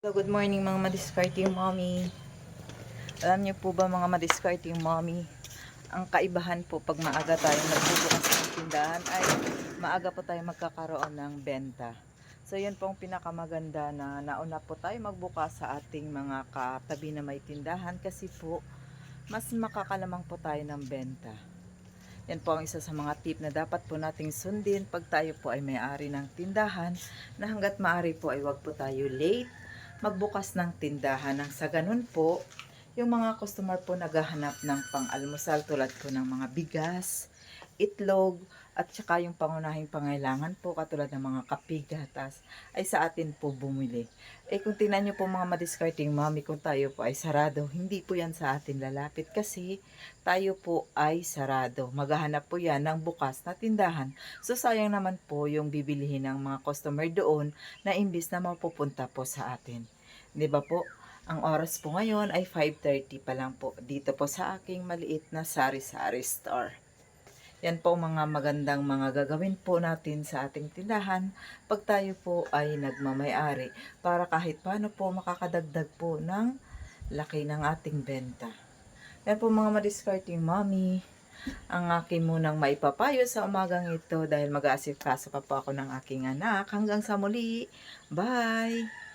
So, good morning mga madiscarding mommy. Alam niyo po ba mga madiscarding mommy, ang kaibahan po pag maaga tayong nagbubukas ng tindahan ay maaga po tayo magkakaroon ng benta. So yun po ang pinakamaganda na nauna po tayo magbukas sa ating mga katabi na may tindahan kasi po mas makakalamang po tayo ng benta. Yan po ang isa sa mga tip na dapat po nating sundin pag tayo po ay may-ari ng tindahan, na hanggat maaari po ay wag po tayo late magbukas ng tindahan, nang sa ganun po yung mga customer po naghahanap ng pang-almusal tulad po ng mga bigas, itlog, at saka yung pangunahing pangailangan po katulad ng mga kape, gatas, ay sa atin po bumili. Kung tingnan nyo po mga madiscarding mommy, kung tayo po ay sarado, hindi po yan sa atin lalapit kasi tayo po ay sarado. Maghahanap po yan ng bukas na tindahan. So sayang naman po yung bibilihin ng mga customer doon na imbis na mapupunta po sa atin. 'Di ba po? Ang oras po ngayon ay 5:30 pa lang po dito po sa aking maliit na sari-sari store. Yan po mga magandang mga gagawin po natin sa ating tindahan pag tayo po ay nagmamay-ari, para kahit paano po makakadagdag po ng laki ng ating benta. Yan po mga madiscarding mommy, ang aking munang maipapayo sa umagang ito dahil mag-aasikaso pa po ako ng aking anak. Hanggang sa muli. Bye!